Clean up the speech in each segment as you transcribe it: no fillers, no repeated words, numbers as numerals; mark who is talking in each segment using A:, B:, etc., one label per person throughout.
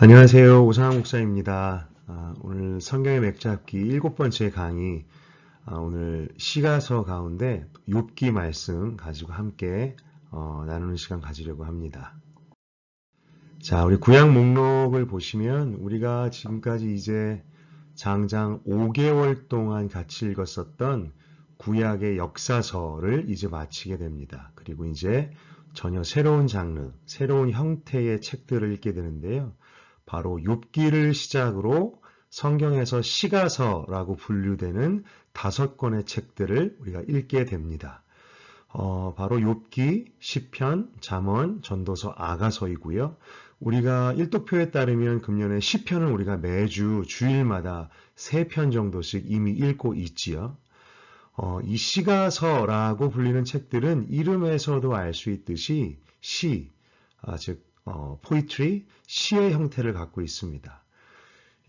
A: 안녕하세요. 오상환 목사입니다. 오늘 성경의 맥잡기 7번째 강의, 오늘 시가서 가운데 욥기 말씀 가지고 함께 나누는 시간 가지려고 합니다. 자, 우리 구약 목록을 보시면 우리가 지금까지 이제 장장 5개월 동안 같이 읽었었던 구약의 역사서를 이제 마치게 됩니다. 그리고 이제 전혀 새로운 장르, 새로운 형태의 책들을 읽게 되는데요. 바로 욥기를 시작으로 성경에서 시가서라고 분류되는 5권의 책들을 우리가 읽게 됩니다. 바로 욥기, 시편, 잠언, 전도서, 아가서이고요. 우리가 일독표에 따르면 금년에 시편을 우리가 매주 주일마다 3편 정도씩 이미 읽고 있지요. 이 시가서라고 불리는 책들은 이름에서도 알 수 있듯이 시, 즉 포이트리, 시의 형태를 갖고 있습니다.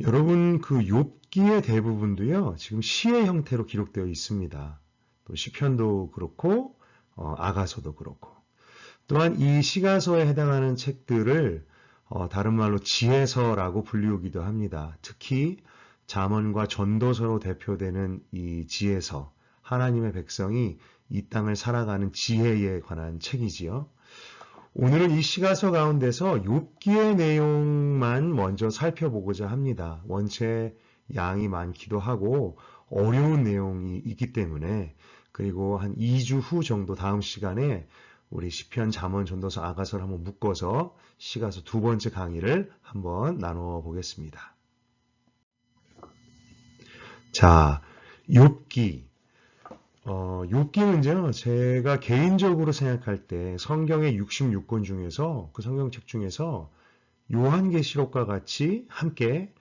A: 여러분 그 욥기의 대부분도요. 지금 시의 형태로 기록되어 있습니다. 또 시편도 그렇고 아가서도 그렇고. 또한 이 시가서에 해당하는 책들을 다른 말로 지혜서라고 불리우기도 합니다. 특히 잠언과 전도서로 대표되는 이 지혜서, 하나님의 백성이 이 땅을 살아가는 지혜에 관한 책이지요. 오늘은 이 시가서 가운데서 욥기의 내용만 먼저 살펴보고자 합니다. 원체 양이 많기도 하고 어려운 내용이 있기 때문에, 그리고 한 2주 후 정도 다음 시간에 우리 시편, 잠언, 전도서, 아가서를 한번 묶어서 시가서 2번째 강의를 한번 나눠 보겠습니다. 자, 욥기. 욥기는요, 제가 개인적으로 생각할 때 성경의 66권 중에서, 그 성경책 중에서 요한계시록과 같이 함께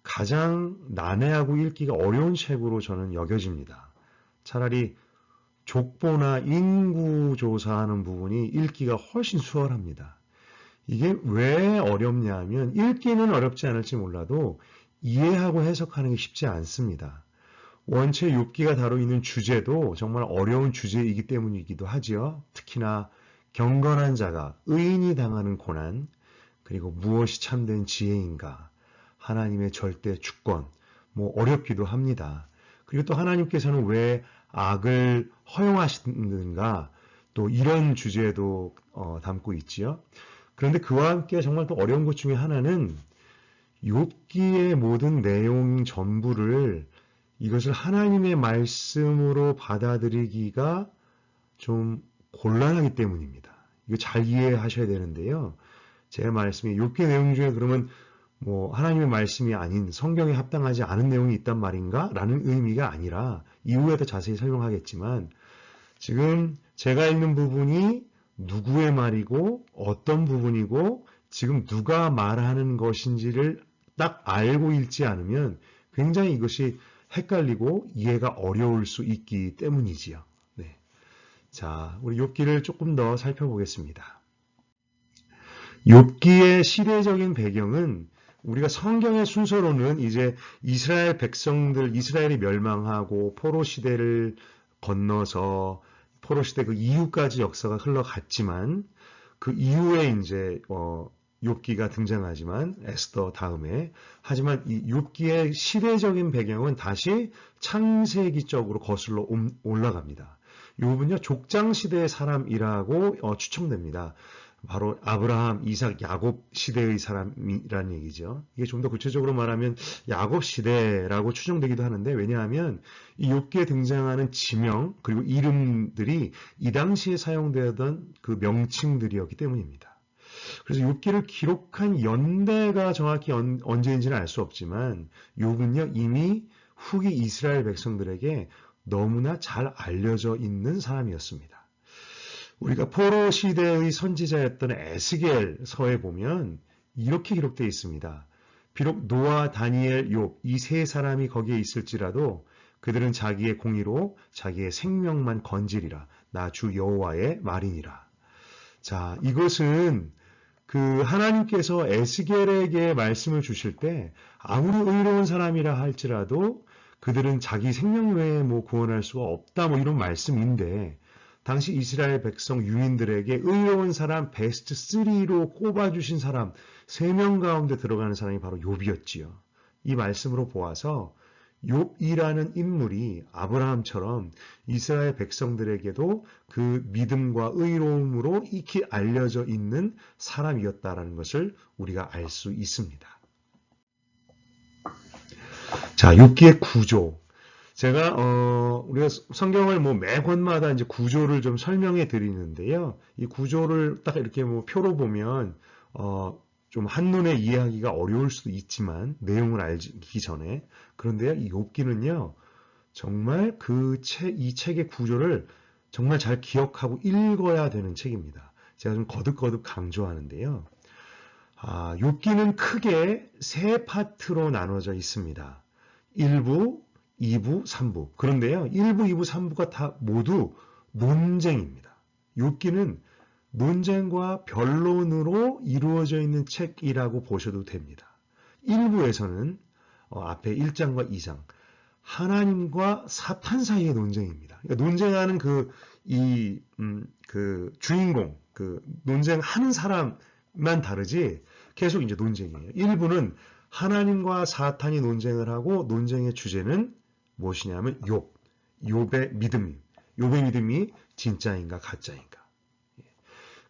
A: 가장 난해하고 읽기가 어려운 책으로 저는 여겨집니다. 차라리 족보나 인구 조사하는 부분이 읽기가 훨씬 수월합니다. 이게 왜 어렵냐면 읽기는 어렵지 않을지 몰라도 이해하고 해석하는 게 쉽지 않습니다. 원체 욥기가 다루고 있는 주제도 정말 어려운 주제이기 때문이기도 하지요. 특히나 경건한 자가, 의인이 당하는 고난, 그리고 무엇이 참된 지혜인가, 하나님의 절대 주권, 어렵기도 합니다. 그리고 또 하나님께서는 왜 악을 허용하시는가, 또 이런 주제도 담고 있지요. 그런데 그와 함께 정말 또 어려운 것 중에 하나는 욥기의 모든 내용 전부를 이것을 하나님의 말씀으로 받아들이기가 좀 곤란하기 때문입니다. 이거 잘 이해하셔야 되는데요. 제 말씀이 욥기 내용 중에 그러면 하나님의 말씀이 아닌 성경에 합당하지 않은 내용이 있단 말인가? 라는 의미가 아니라 이후에도 자세히 설명하겠지만 지금 제가 읽는 부분이 누구의 말이고 어떤 부분이고 지금 누가 말하는 것인지를 딱 알고 읽지 않으면 굉장히 이것이 헷갈리고 이해가 어려울 수 있기 때문이지요. 네. 자, 우리 욥기를 조금 더 살펴보겠습니다. 욥기의 시대적인 배경은 우리가 성경의 순서로는 이제 이스라엘 백성들, 이스라엘이 멸망하고 포로 시대를 건너서 포로 시대 그 이후까지 역사가 흘러갔지만 그 이후에 이제 욥기가 등장하지만 에스더 다음에, 하지만 이 욥기의 시대적인 배경은 다시 창세기 쪽으로 거슬러 올라갑니다. 욥은요 족장 시대의 사람이라고 추정됩니다. 바로 아브라함, 이삭, 야곱 시대의 사람이라는 얘기죠. 이게 좀 더 구체적으로 말하면 야곱 시대라고 추정되기도 하는데, 왜냐하면 이 욥기에 등장하는 지명 그리고 이름들이 이 당시에 사용되었던 그 명칭들이었기 때문입니다. 그래서 욥기를 기록한 연대가 정확히 언제인지는 알 수 없지만 욥은요 이미 후기 이스라엘 백성들에게 너무나 잘 알려져 있는 사람이었습니다. 우리가 포로 시대의 선지자였던 에스겔서에 보면 이렇게 기록되어 있습니다. 비록 노아, 다니엘, 욥 이 세 사람이 거기에 있을지라도 그들은 자기의 공의로 자기의 생명만 건지리라. 나 주 여호와의 말이니라. 자, 이것은 그 하나님께서 에스겔에게 말씀을 주실 때 아무리 의로운 사람이라 할지라도 그들은 자기 생명 외에 구원할 수가 없다 이런 말씀인데, 당시 이스라엘 백성 유민들에게 의로운 사람 베스트 3로 꼽아주신 사람 3명 가운데 들어가는 사람이 바로 욥이었지요. 이 말씀으로 보아서 욥이라는 인물이 아브라함처럼 이스라엘 백성들에게도 그 믿음과 의로움으로 익히 알려져 있는 사람이었다라는 것을 우리가 알 수 있습니다. 자, 욥기의 구조. 제가 우리가 성경을 매 권마다 이제 구조를 좀 설명해 드리는데요. 이 구조를 딱 이렇게 표로 보면 좀 한눈에 이해하기가 어려울 수도 있지만 내용을 알기 전에 그런데요, 이 욥기는요 정말 이 책의 구조를 정말 잘 기억하고 읽어야 되는 책입니다. 제가 좀 거듭거듭 강조하는데요. 욥기는 크게 3파트로 나눠져 있습니다. 1부, 2부, 3부. 그런데요, 1부, 2부, 3부가 다 모두 논쟁입니다. 욥기는 논쟁과 변론으로 이루어져 있는 책이라고 보셔도 됩니다. 1부에서는 앞에 1장과 2장, 하나님과 사탄 사이의 논쟁입니다. 그러니까 논쟁하는 주인공, 논쟁하는 사람만 다르지 계속 이제 논쟁이에요. 1부는 하나님과 사탄이 논쟁을 하고 논쟁의 주제는 무엇이냐면 욥의 믿음이 진짜인가 가짜인가.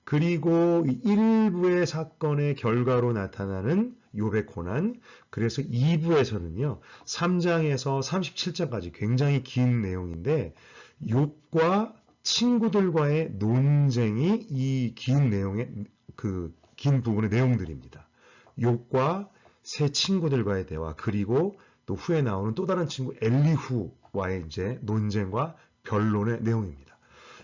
A: 그리고 1부의 사건의 결과로 나타나는 욥의 고난, 그래서 2부에서는요. 3장에서 37장까지 굉장히 긴 내용인데 욥과 친구들과의 논쟁이 이 긴 내용의 긴 부분의 내용들입니다. 욥과 새 친구들과의 대화, 그리고 또 후에 나오는 또 다른 친구 엘리후와의 이제 논쟁과 변론의 내용입니다.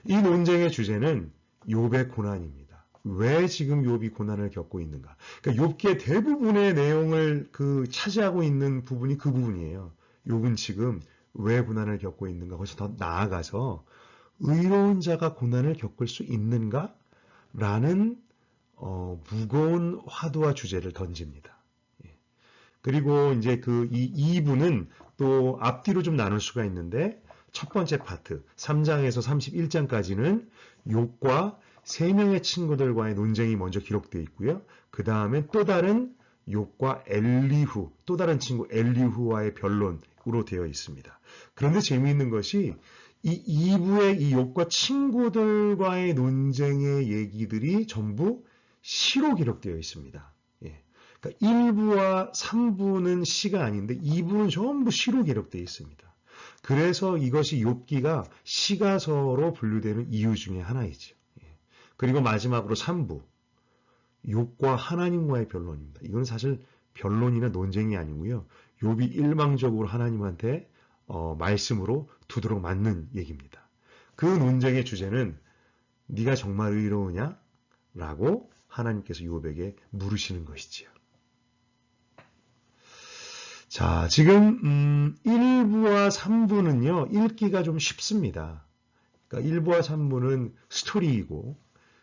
A: 이 논쟁의 주제는 욥의 고난입니다. 왜 지금 욥이 고난을 겪고 있는가? 그러니까 욥기의 대부분의 내용을 차지하고 있는 부분이 그 부분이에요. 욥은 지금 왜 고난을 겪고 있는가? 거기서 더 나아가서 의로운 자가 고난을 겪을 수 있는가? 라는 무거운 화두와 주제를 던집니다. 그리고 이제 이 2부는 또 앞뒤로 좀 나눌 수가 있는데 첫 번째 파트 3장에서 31장까지는 욥과 3명의 친구들과의 논쟁이 먼저 기록되어 있고요. 그 다음에 또 다른 욥과 또 다른 친구 엘리후와의 변론으로 되어 있습니다. 그런데 재미있는 것이 이 2부의 이 욥과 친구들과의 논쟁의 얘기들이 전부 시로 기록되어 있습니다. 그러니까 1부와 3부는 시가 아닌데 2부는 전부 시로 기록되어 있습니다. 그래서 이것이 욥기가 시가서로 분류되는 이유 중에 하나이죠. 그리고 마지막으로 3부, 욥과 하나님과의 변론입니다. 이건 사실 변론이나 논쟁이 아니고요. 욥이 일방적으로 하나님한테 말씀으로 두드러 맞는 얘기입니다. 그 논쟁의 주제는 네가 정말 의로우냐? 라고 하나님께서 욥에게 물으시는 것이지요. 자, 지금 1부와 3부는요. 읽기가 좀 쉽습니다. 그러니까 1부와 3부는 스토리이고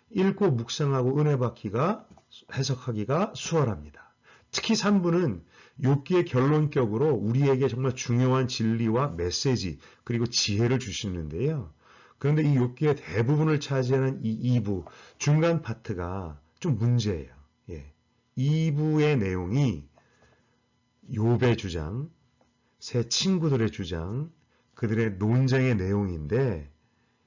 A: 읽고 묵상하고 은혜 받기가 해석하기가 수월합니다. 특히 3부는 욥기의 결론격으로 우리에게 정말 중요한 진리와 메시지 그리고 지혜를 주시는데요. 그런데 이 욥기의 대부분을 차지하는 이 2부 중간 파트가 좀 문제예요. 2부의 내용이 욥의 주장, 새 친구들의 주장, 그들의 논쟁의 내용인데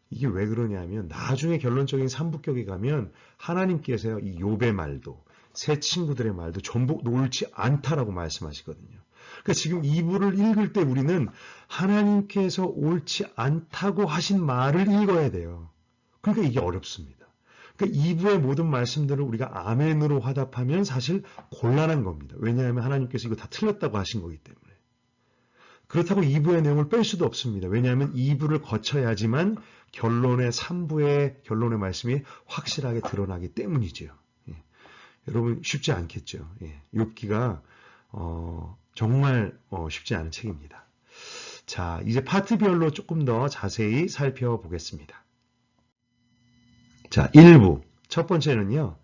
A: 이게 왜 그러냐면 나중에 결론적인 3부격에 가면 하나님께서 이 욥의 말도 새 친구들의 말도 전부 옳지 않다라고 말씀하시거든요. 그러니까 지금 2부를 읽을 때 우리는 하나님께서 옳지 않다고 하신 말을 읽어야 돼요. 그러니까 이게 어렵습니다. 그러니까 2부의 모든 말씀들을 우리가 아멘으로 화답하면 사실 곤란한 겁니다. 왜냐하면 하나님께서 이거 다 틀렸다고 하신 거기 때문에. 그렇다고 2부의 내용을 뺄 수도 없습니다. 왜냐하면 2부를 거쳐야지만 결론의 3부의 결론의 말씀이 확실하게 드러나기 때문이죠. 여러분 쉽지 않겠죠. 욥기가 정말 쉽지 않은 책입니다. 자, 이제 파트별로 조금 더 자세히 살펴보겠습니다. 자, 1부. 첫 번째는요.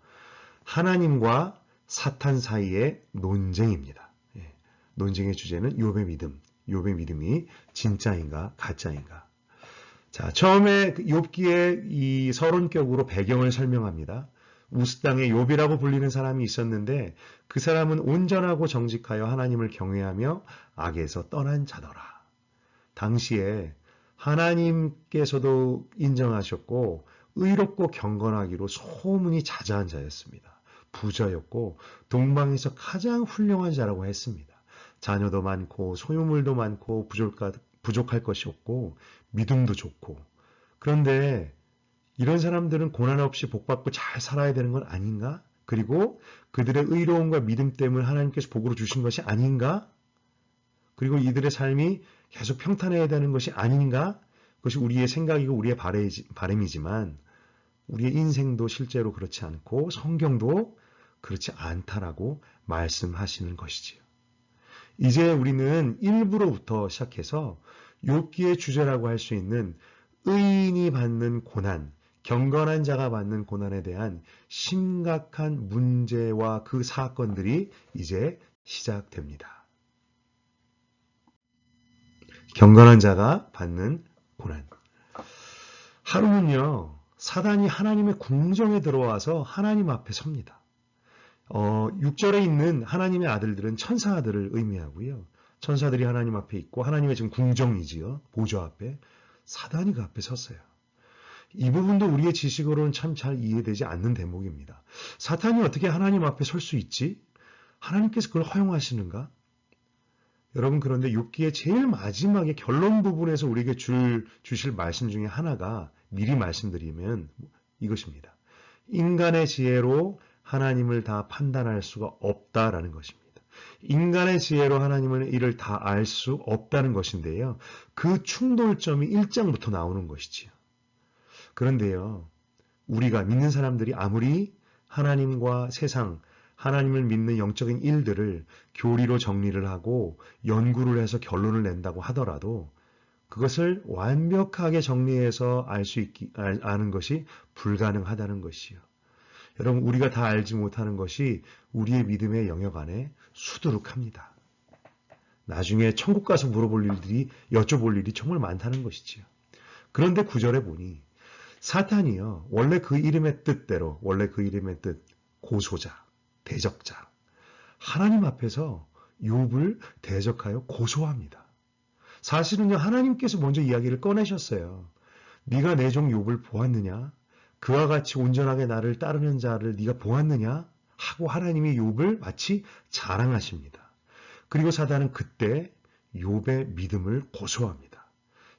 A: 하나님과 사탄 사이의 논쟁입니다. 논쟁의 주제는 욥의 믿음이 진짜인가 가짜인가. 자, 처음에 욥기의 이 서론격으로 배경을 설명합니다. 우스 땅에 욥이라고 불리는 사람이 있었는데 그 사람은 온전하고 정직하여 하나님을 경외하며 악에서 떠난 자더라. 당시에 하나님께서도 인정하셨고 의롭고 경건하기로 소문이 자자한 자였습니다. 부자였고 동방에서 가장 훌륭한 자라고 했습니다. 자녀도 많고 소유물도 많고 부족할 것이 없고 믿음도 좋고. 그런데 이런 사람들은 고난 없이 복받고 잘 살아야 되는 건 아닌가? 그리고 그들의 의로움과 믿음 때문에 하나님께서 복으로 주신 것이 아닌가? 그리고 이들의 삶이 계속 평탄해야 되는 것이 아닌가? 그것이 우리의 생각이고 우리의 바람이지만 우리의 인생도 실제로 그렇지 않고 성경도 그렇지 않다라고 말씀하시는 것이지요. 이제 우리는 1부로부터 시작해서 욥기의 주제라고 할 수 있는 의인이 받는 고난, 경건한 자가 받는 고난에 대한 심각한 문제와 그 사건들이 이제 시작됩니다. 경건한 자가 받는 고난. 하루는요, 사단이 하나님의 궁정에 들어와서 하나님 앞에 섭니다. 6절에 있는 하나님의 아들들은 천사들을 의미하고요. 천사들이 하나님 앞에 있고 하나님의 지금 궁정이지요. 보좌 앞에. 사단이 그 앞에 섰어요. 이 부분도 우리의 지식으로는 참 잘 이해되지 않는 대목입니다. 사탄이 어떻게 하나님 앞에 설 수 있지? 하나님께서 그걸 허용하시는가? 여러분, 그런데 욥기의 제일 마지막에 결론 부분에서 우리에게 주실 말씀 중에 하나가 미리 말씀드리면 이것입니다. 인간의 지혜로 하나님을 다 판단할 수가 없다라는 것입니다. 인간의 지혜로 하나님을 이를 다 알 수 없다는 것인데요. 그 충돌점이 1장부터 나오는 것이지요. 그런데요, 우리가 믿는 사람들이 아무리 하나님과 세상, 하나님을 믿는 영적인 일들을 교리로 정리를 하고 연구를 해서 결론을 낸다고 하더라도 그것을 완벽하게 정리해서 아는 것이 불가능하다는 것이요. 여러분, 우리가 다 알지 못하는 것이 우리의 믿음의 영역 안에 수두룩합니다. 나중에 천국 가서 여쭤볼 일이 정말 많다는 것이지요. 그런데 9절에 보니 사탄이요, 원래 그 이름의 뜻대로, 원래 그 이름의 뜻, 고소자, 대적자, 하나님 앞에서 욥을 대적하여 고소합니다. 사실은요, 하나님께서 먼저 이야기를 꺼내셨어요. 네가 내 종 욥을 보았느냐? 그와 같이 온전하게 나를 따르는 자를 네가 보았느냐? 하고 하나님이 욥을 마치 자랑하십니다. 그리고 사단은 그때 욥의 믿음을 고소합니다.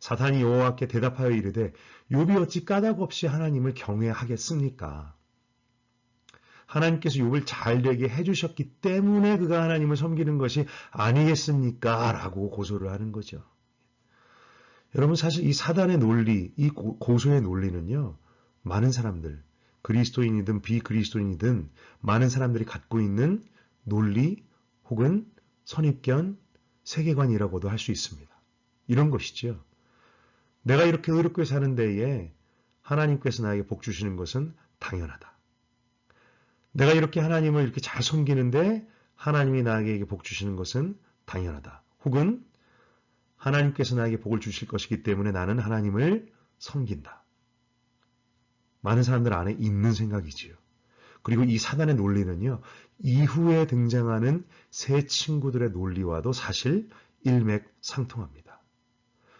A: 사탄이 여호와께 대답하여 이르되 욥이 어찌 까닭 없이 하나님을 경외하겠습니까? 하나님께서 욥을 잘되게 해주셨기 때문에 그가 하나님을 섬기는 것이 아니겠습니까? 라고 고소를 하는 거죠. 여러분, 사실 이 사단의 논리, 이 고소의 논리는요, 많은 사람들, 그리스도인이든 비그리스도인이든 많은 사람들이 갖고 있는 논리 혹은 선입견, 세계관이라고도 할 수 있습니다. 이런 것이죠. 내가 이렇게 의롭게 사는 데에 하나님께서 나에게 복 주시는 것은 당연하다. 내가 이렇게 하나님을 이렇게 잘 섬기는데 하나님이 나에게 복 주시는 것은 당연하다. 혹은 하나님께서 나에게 복을 주실 것이기 때문에 나는 하나님을 섬긴다. 많은 사람들 안에 있는 생각이지요. 그리고 이 사단의 논리는요, 이후에 등장하는 새 친구들의 논리와도 사실 일맥상통합니다.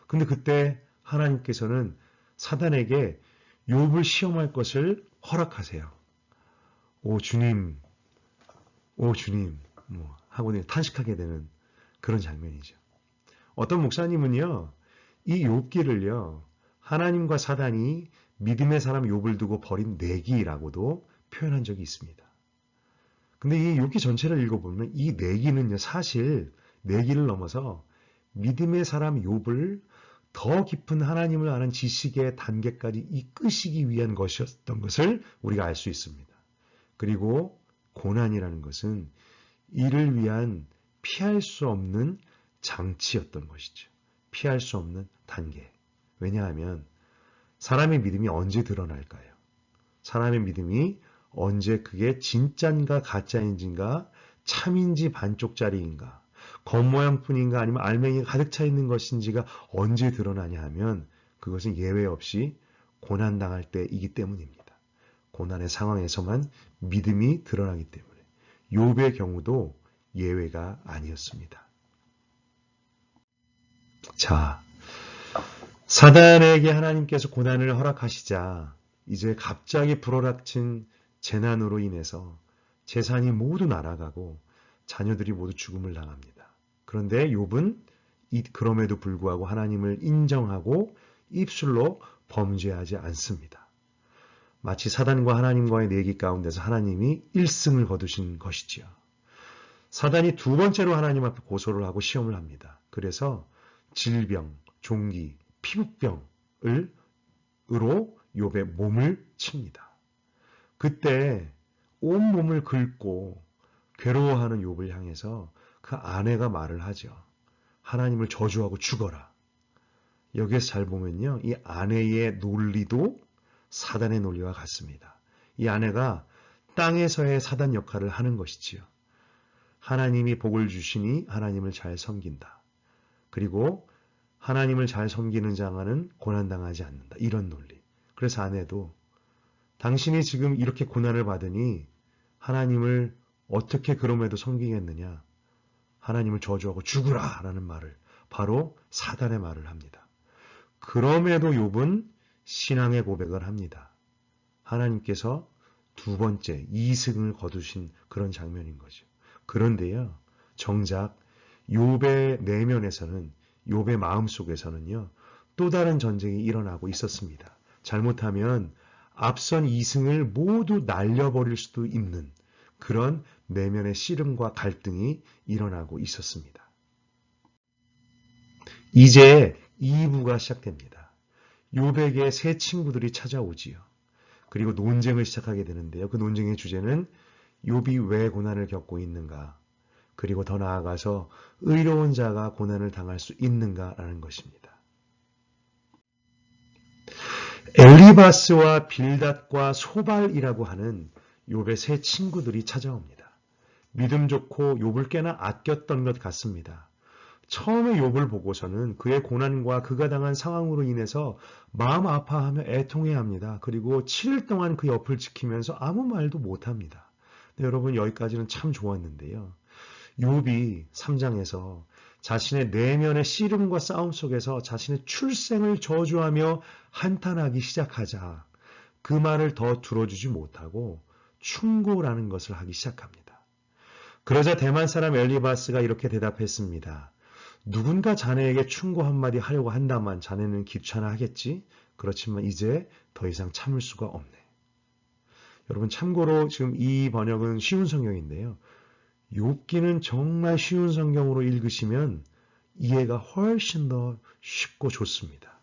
A: 근데 그때 하나님께서는 사단에게 욥을 시험할 것을 허락하세요. 오 주님, 하고 탄식하게 되는 그런 장면이죠. 어떤 목사님은요, 이 욥기를요, 하나님과 사단이 믿음의 사람 욥을 두고 벌인 내기라고도 표현한 적이 있습니다. 근데 이 욥기 전체를 읽어보면 이 내기는요, 사실 내기를 넘어서 믿음의 사람 욥을 더 깊은 하나님을 아는 지식의 단계까지 이끄시기 위한 것이었던 것을 우리가 알 수 있습니다. 그리고 고난이라는 것은 이를 위한 피할 수 없는 장치였던 것이죠. 피할 수 없는 단계. 왜냐하면 사람의 믿음이 언제 드러날까요? 사람의 믿음이 언제 그게 진짜인가 가짜인지인가 참인지 반쪽짜리인가 겉모양뿐인가 아니면 알맹이가 가득 차 있는 것인지가 언제 드러나냐 하면 그것은 예외 없이 고난당할 때이기 때문입니다. 고난의 상황에서만 믿음이 드러나기 때문에 욥의 경우도 예외가 아니었습니다. 자, 사단에게 하나님께서 고난을 허락하시자 이제 갑자기 불어닥친 재난으로 인해서 재산이 모두 날아가고 자녀들이 모두 죽음을 당합니다. 그런데 욥은 그럼에도 불구하고 하나님을 인정하고 입술로 범죄하지 않습니다. 마치 사단과 하나님과의 내기 가운데서 하나님이 1승을 거두신 것이지요. 사단이 두 번째로 하나님 앞에 고소를 하고 시험을 합니다. 그래서 질병, 종기, 피부병으로 욥의 몸을 칩니다. 그때 온몸을 긁고 괴로워하는 욥을 향해서 그 아내가 말을 하죠. 하나님을 저주하고 죽어라. 여기에서 잘 보면요. 이 아내의 논리도 사단의 논리와 같습니다. 이 아내가 땅에서의 사단 역할을 하는 것이지요. 하나님이 복을 주시니 하나님을 잘 섬긴다. 그리고 하나님을 잘 섬기는 자는 고난당하지 않는다. 이런 논리. 그래서 아내도 당신이 지금 이렇게 고난을 받으니 하나님을 어떻게 그럼에도 섬기겠느냐. 하나님을 저주하고 죽으라 라는 말을 바로 사단의 말을 합니다. 그럼에도 욥은 신앙의 고백을 합니다. 하나님께서 두 번째 이승을 거두신 그런 장면인 거죠. 그런데요. 정작 욥의 내면에서는 욥의 마음속에서는요. 또 다른 전쟁이 일어나고 있었습니다. 잘못하면 앞선 이승을 모두 날려버릴 수도 있는 그런 내면의 씨름과 갈등이 일어나고 있었습니다. 이제 2부가 시작됩니다. 욥에게 새 친구들이 찾아오지요. 그리고 논쟁을 시작하게 되는데요. 그 논쟁의 주제는 욥이 왜 고난을 겪고 있는가, 그리고 더 나아가서 의로운 자가 고난을 당할 수 있는가라는 것입니다. 엘리바스와 빌닷과 소발이라고 하는 욥의 새 친구들이 찾아옵니다. 믿음 좋고 욥을 꽤나 아꼈던 것 같습니다. 처음에 욥을 보고서는 그의 고난과 그가 당한 상황으로 인해서 마음 아파하며 애통해합니다. 그리고 7일 동안 그 옆을 지키면서 아무 말도 못합니다. 네, 여러분 여기까지는 참 좋았는데요. 욥이 3장에서 자신의 내면의 씨름과 싸움 속에서 자신의 출생을 저주하며 한탄하기 시작하자 그 말을 더 들어주지 못하고 충고라는 것을 하기 시작합니다. 그러자 대만 사람 엘리바스가 이렇게 대답했습니다. 누군가 자네에게 충고 한마디 하려고 한다만 자네는 귀찮아하겠지? 그렇지만 이제 더 이상 참을 수가 없네. 여러분 참고로 지금 이 번역은 쉬운 성경인데요. 욥기는 정말 쉬운 성경으로 읽으시면 이해가 훨씬 더 쉽고 좋습니다.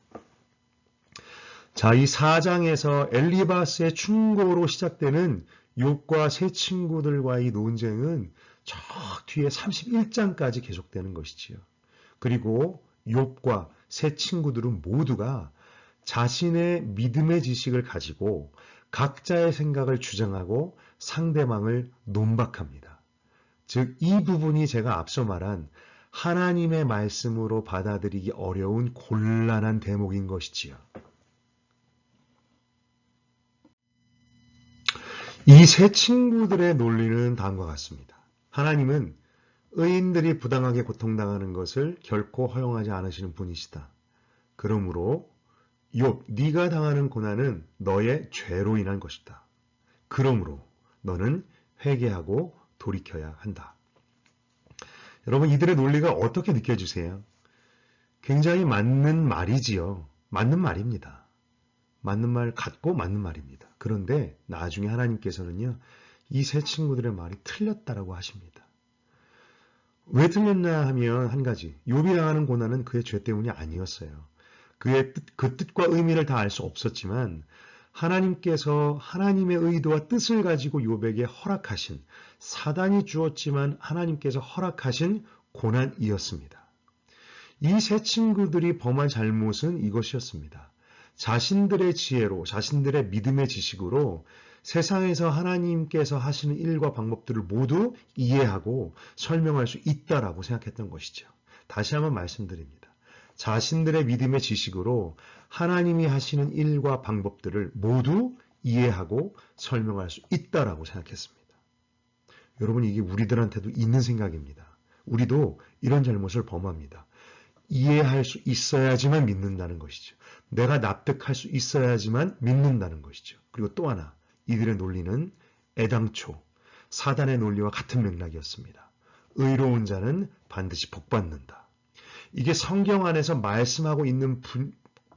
A: 자, 이 4장에서 엘리바스의 충고로 시작되는 욥과 새 친구들과의 논쟁은 저 뒤에 31장까지 계속되는 것이지요. 그리고 욥과 새 친구들은 모두가 자신의 믿음의 지식을 가지고 각자의 생각을 주장하고 상대방을 논박합니다. 즉, 이 부분이 제가 앞서 말한 하나님의 말씀으로 받아들이기 어려운 곤란한 대목인 것이지요. 이 세 친구들의 논리는 다음과 같습니다. 하나님은 의인들이 부당하게 고통당하는 것을 결코 허용하지 않으시는 분이시다. 그러므로 욥, 네가 당하는 고난은 너의 죄로 인한 것이다. 그러므로 너는 회개하고 돌이켜야 한다. 여러분, 이들의 논리가 어떻게 느껴지세요? 굉장히 맞는 말이지요. 맞는 말입니다. 맞는 말 같고 맞는 말입니다. 그런데 나중에 하나님께서는요, 이 세 친구들의 말이 틀렸다라고 하십니다. 왜 틀렸냐 하면 한 가지, 욥이 당하는 고난은 그의 죄 때문이 아니었어요. 그 뜻과 의미를 다 알 수 없었지만 하나님께서 하나님의 의도와 뜻을 가지고 욥에게 허락하신, 사단이 주었지만 하나님께서 허락하신 고난이었습니다. 이 세 친구들이 범한 잘못은 이것이었습니다. 자신들의 지혜로, 자신들의 믿음의 지식으로 세상에서 하나님께서 하시는 일과 방법들을 모두 이해하고 설명할 수 있다라고 생각했던 것이죠. 다시 한번 말씀드립니다. 자신들의 믿음의 지식으로 하나님이 하시는 일과 방법들을 모두 이해하고 설명할 수 있다라고 생각했습니다. 여러분, 이게 우리들한테도 있는 생각입니다. 우리도 이런 잘못을 범합니다. 이해할 수 있어야지만 믿는다는 것이죠. 내가 납득할 수 있어야지만 믿는다는 것이죠. 그리고 또 하나, 이들의 논리는 애당초 사단의 논리와 같은 맥락이었습니다. 의로운 자는 반드시 복받는다. 이게 성경 안에서 말씀하고 있는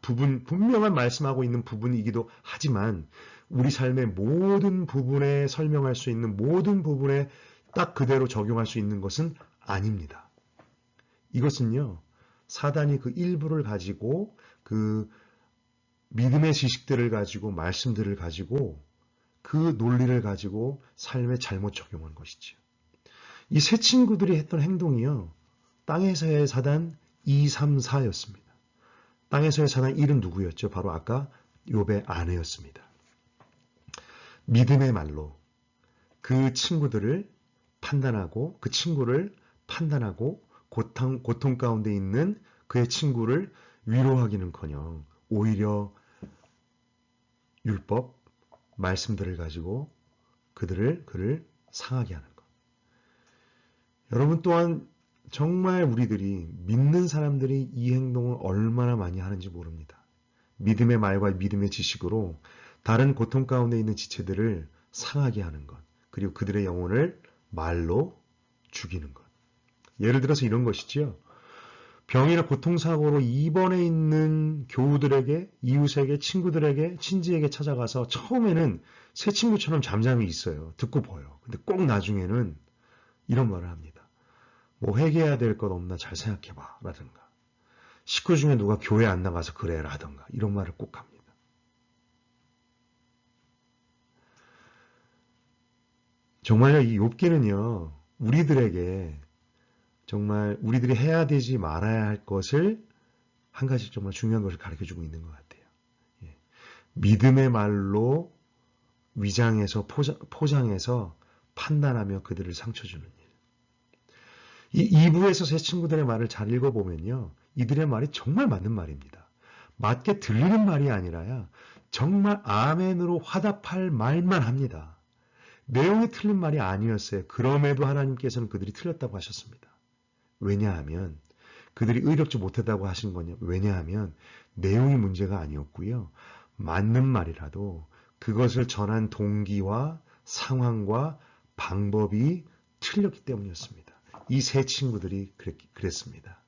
A: 분명한 말씀하고 있는 부분이기도 하지만 우리 삶의 모든 부분에 설명할 수 있는 모든 부분에 딱 그대로 적용할 수 있는 것은 아닙니다. 이것은요, 사단이 그 일부를 가지고 그 믿음의 지식들을 가지고 말씀들을 가지고 그 논리를 가지고 삶에 잘못 적용한 것이지요. 이 세 친구들이 했던 행동이요, 땅에서의 사단 2, 3, 4였습니다. 땅에서의 사단 1은 누구였죠? 바로 아까 욥의 아내였습니다. 믿음의 말로 그 친구들을 판단하고 그 친구를 판단하고 고통 가운데 있는 그의 친구를 위로하기는커녕 오히려 율법, 말씀들을 가지고 그를 상하게 하는 것. 여러분 또한 정말 우리들이 믿는 사람들이 이 행동을 얼마나 많이 하는지 모릅니다. 믿음의 말과 믿음의 지식으로 다른 고통 가운데 있는 지체들을 상하게 하는 것, 그리고 그들의 영혼을 말로 죽이는 것. 예를 들어서 이런 것이지요. 병이나 고통사고로 입원해 있는 교우들에게, 이웃에게, 친구들에게, 친지에게 찾아가서 처음에는 새 친구처럼 잠잠히 있어요. 듣고 보여. 근데 꼭 나중에는 이런 말을 합니다. 뭐 회개해야 될 것 없나 잘 생각해봐 라든가 식구 중에 누가 교회 안 나가서 그래 라든가 이런 말을 꼭 합니다. 정말요, 이 욥기는요, 우리들에게 정말 우리들이 해야 되지 말아야 할 것을 한 가지 정말 중요한 것을 가르쳐주고 있는 것 같아요. 예. 믿음의 말로 위장해서 포장해서 판단하며 그들을 상처 주는 일. 이 2부에서 새 친구들의 말을 잘 읽어보면요, 이들의 말이 정말 맞는 말입니다. 맞게 들리는 말이 아니라야 정말 아멘으로 화답할 말만 합니다. 내용이 틀린 말이 아니었어요. 그럼에도 하나님께서는 그들이 틀렸다고 하셨습니다. 왜냐하면 그들이 의롭지 못하다고 하신 거냐? 왜냐하면 내용이 문제가 아니었고요. 맞는 말이라도 그것을 전한 동기와 상황과 방법이 틀렸기 때문이었습니다. 이 세 친구들이 그랬습니다.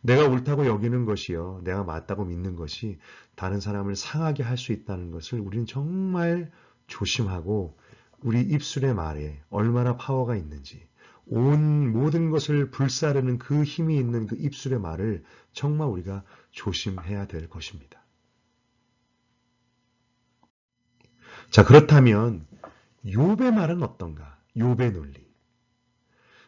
A: 내가 옳다고 여기는 것이요, 내가 맞다고 믿는 것이 다른 사람을 상하게 할 수 있다는 것을 우리는 정말 조심하고 우리 입술의 말에 얼마나 파워가 있는지, 온 모든 것을 불사르는 그 힘이 있는 그 입술의 말을 정말 우리가 조심해야 될 것입니다. 자, 그렇다면 욥의 말은 어떤가? 욥의 논리.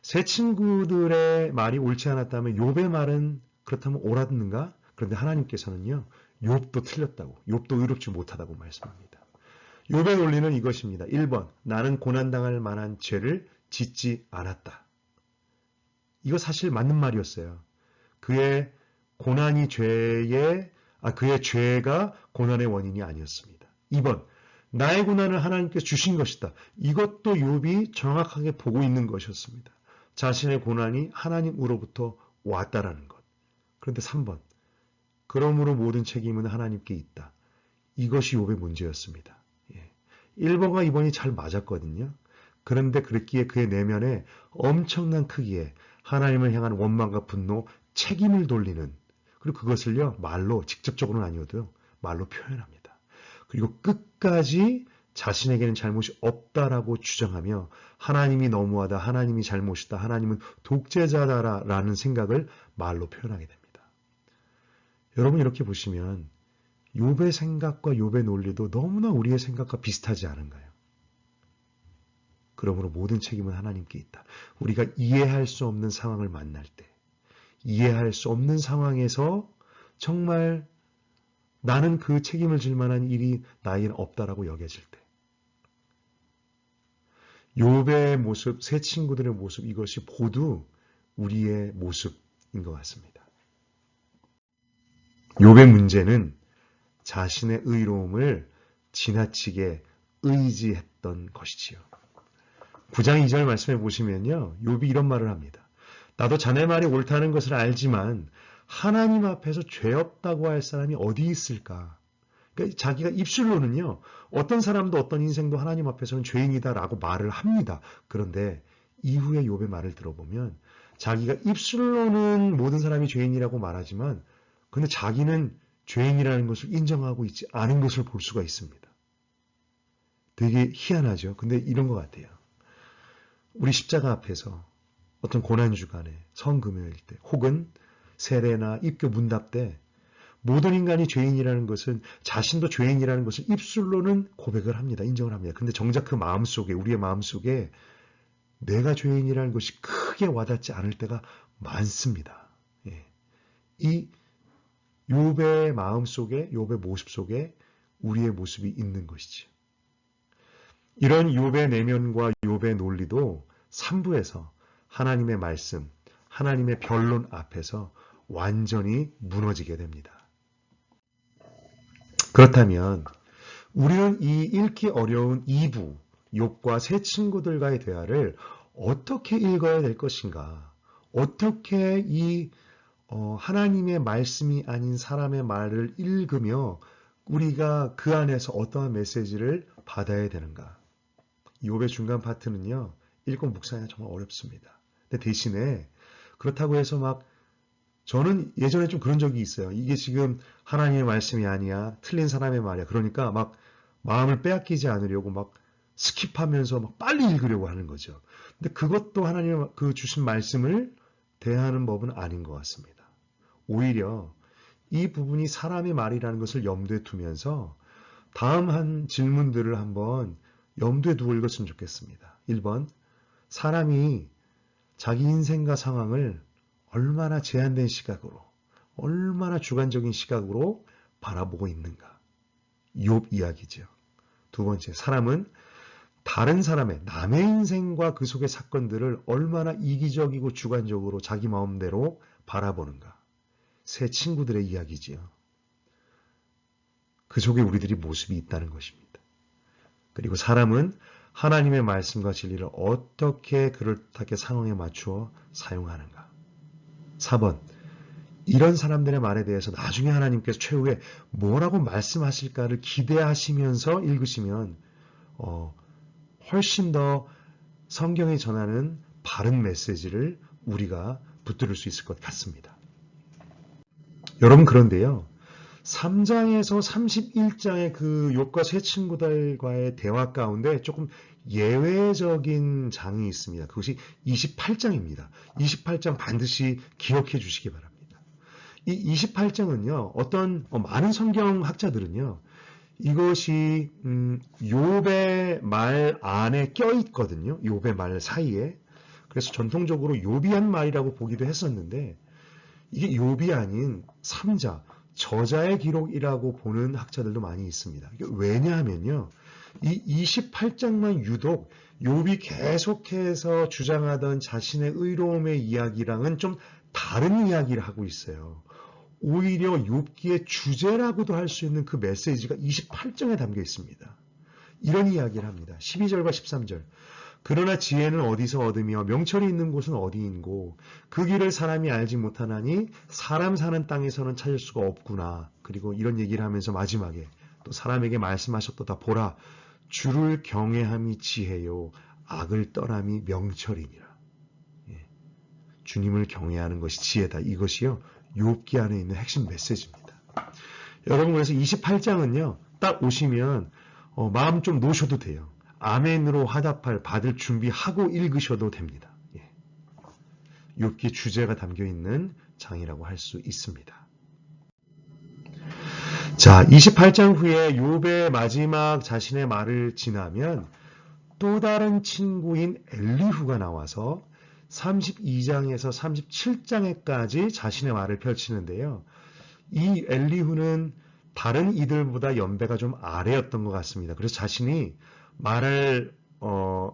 A: 새 친구들의 말이 옳지 않았다면 욥의 말은 그렇다면 옳았는가? 그런데 하나님께서는요, 욥도 틀렸다고, 욥도 의롭지 못하다고 말씀합니다. 욥의 논리는 이것입니다. 1번, 나는 고난당할 만한 죄를 짓지 않았다. 이거 사실 맞는 말이었어요. 그의 그의 죄가 고난의 원인이 아니었습니다. 2번, 나의 고난을 하나님께서 주신 것이다. 이것도 욥이 정확하게 보고 있는 것이었습니다. 자신의 고난이 하나님으로부터 왔다라는 것. 그런데 3번, 그러므로 모든 책임은 하나님께 있다. 이것이 욥의 문제였습니다. 1번과 2번이 잘 맞았거든요. 그런데 그랬기에 그의 내면에 엄청난 크기에 하나님을 향한 원망과 분노, 책임을 돌리는, 그리고 그것을요, 말로, 직접적으로는 아니어도요, 말로 표현합니다. 그리고 끝까지 자신에게는 잘못이 없다라고 주장하며 하나님이 너무하다, 하나님이 잘못이다, 하나님은 독재자다라는 생각을 말로 표현하게 됩니다. 여러분 이렇게 보시면 욥의 생각과 욥의 논리도 너무나 우리의 생각과 비슷하지 않은가요? 그러므로 모든 책임은 하나님께 있다. 우리가 이해할 수 없는 상황을 만날 때, 이해할 수 없는 상황에서 정말 나는 그 책임을 질 만한 일이 나에게는 없다라고 여겨질 때, 욥의 모습, 세 친구들의 모습, 이것이 모두 우리의 모습인 것 같습니다. 욥의 문제는 자신의 의로움을 지나치게 의지했던 것이지요. 9장 2절 말씀해 보시면요. 욥이 이런 말을 합니다. 나도 자네 말이 옳다는 것을 알지만 하나님 앞에서 죄 없다고 할 사람이 어디 있을까? 그러니까 자기가 입술로는요. 어떤 사람도 어떤 인생도 하나님 앞에서는 죄인이다라고 말을 합니다. 그런데 이후에 욥의 말을 들어보면 자기가 입술로는 모든 사람이 죄인이라고 말하지만 근데 자기는 죄인이라는 것을 인정하고 있지 않은 것을 볼 수가 있습니다. 되게 희한하죠. 근데 이런 것 같아요. 우리 십자가 앞에서 어떤 고난주간에 성금요일 때 혹은 세례나 입교 문답 때 모든 인간이 죄인이라는 것은 자신도 죄인이라는 것을 입술로는 고백을 합니다. 인정을 합니다. 근데 정작 그 마음속에 우리의 마음속에 내가 죄인이라는 것이 크게 와닿지 않을 때가 많습니다. 예. 이 욥의 마음속에 욥의 모습 속에 우리의 모습이 있는 것이죠. 이런 욥의 내면과 욥의 논리도 3부에서 하나님의 말씀, 하나님의 변론 앞에서 완전히 무너지게 됩니다. 그렇다면 우리는 이 읽기 어려운 2부, 욥과 세 친구들과의 대화를 어떻게 읽어야 될 것인가? 어떻게 이 하나님의 말씀이 아닌 사람의 말을 읽으며 우리가 그 안에서 어떠한 메시지를 받아야 되는가? 욥의 중간 파트는요. 읽고 묵상하기가 정말 어렵습니다. 근데 대신에 그렇다고 해서 막 저는 예전에 좀 그런 적이 있어요. 이게 지금 하나님의 말씀이 아니야. 틀린 사람의 말이야. 그러니까 막 마음을 빼앗기지 않으려고 막 스킵하면서 막 빨리 읽으려고 하는 거죠. 근데 그것도 하나님 그 주신 말씀을 대하는 법은 아닌 것 같습니다. 오히려 이 부분이 사람의 말이라는 것을 염두에 두면서 다음 한 질문들을 한번 염두에 두고 읽었으면 좋겠습니다. 1번, 사람이 자기 인생과 상황을 얼마나 제한된 시각으로, 얼마나 주관적인 시각으로 바라보고 있는가. 욥 이야기죠. 두 번째, 사람은 다른 사람의 남의 인생과 그 속의 사건들을 얼마나 이기적이고 주관적으로 자기 마음대로 바라보는가. 세 친구들의 이야기지요. 그 속에 우리들이 모습이 있다는 것입니다. 그리고 사람은 하나님의 말씀과 진리를 어떻게 그럴듯하게 상황에 맞추어 사용하는가. 4번, 이런 사람들의 말에 대해서 나중에 하나님께서 최후에 뭐라고 말씀하실까를 기대하시면서 읽으시면 훨씬 더 성경이 전하는 바른 메시지를 우리가 붙들을 수 있을 것 같습니다. 여러분 그런데요. 3장에서 31장의 그 욥과 세 친구들과의 대화 가운데 조금 예외적인 장이 있습니다. 그것이 28장입니다. 28장 반드시 기억해 주시기 바랍니다. 이 28장은요. 어떤 많은 성경학자들은요. 이것이 욥의 말 안에 껴있거든요. 욥의 말 사이에. 그래서 전통적으로 욥이 한 말이라고 보기도 했었는데 이게 욥이 아닌 3자, 저자의 기록이라고 보는 학자들도 많이 있습니다. 왜냐하면요. 이 28장만 유독 욥이 계속해서 주장하던 자신의 의로움의 이야기랑은 좀 다른 이야기를 하고 있어요. 오히려 욥기의 주제라고도 할 수 있는 그 메시지가 28장에 담겨 있습니다. 이런 이야기를 합니다. 12절과 13절. 그러나 지혜는 어디서 얻으며 명철이 있는 곳은 어디인고 그 길을 사람이 알지 못하나니 사람 사는 땅에서는 찾을 수가 없구나. 그리고 이런 얘기를 하면서 마지막에 또 사람에게 말씀하셨도다. 보라, 주를 경외함이 지혜요 악을 떠남이 명철이니라. 주님을 경외하는 것이 지혜다. 이것이요. 욥기 안에 있는 핵심 메시지입니다. 여러분 그래서 28장은요. 딱 오시면 마음 좀 놓으셔도 돼요. 아멘으로 화답할 받을 준비하고 읽으셔도 됩니다. 욥기 주제가 담겨있는 장이라고 할 수 있습니다. 자, 28장 후에 욥의 마지막 자신의 말을 지나면 또 다른 친구인 엘리후가 나와서 32장에서 37장에까지 자신의 말을 펼치는데요. 이 엘리후는 다른 이들보다 연배가 좀 아래였던 것 같습니다. 그래서 자신이 말을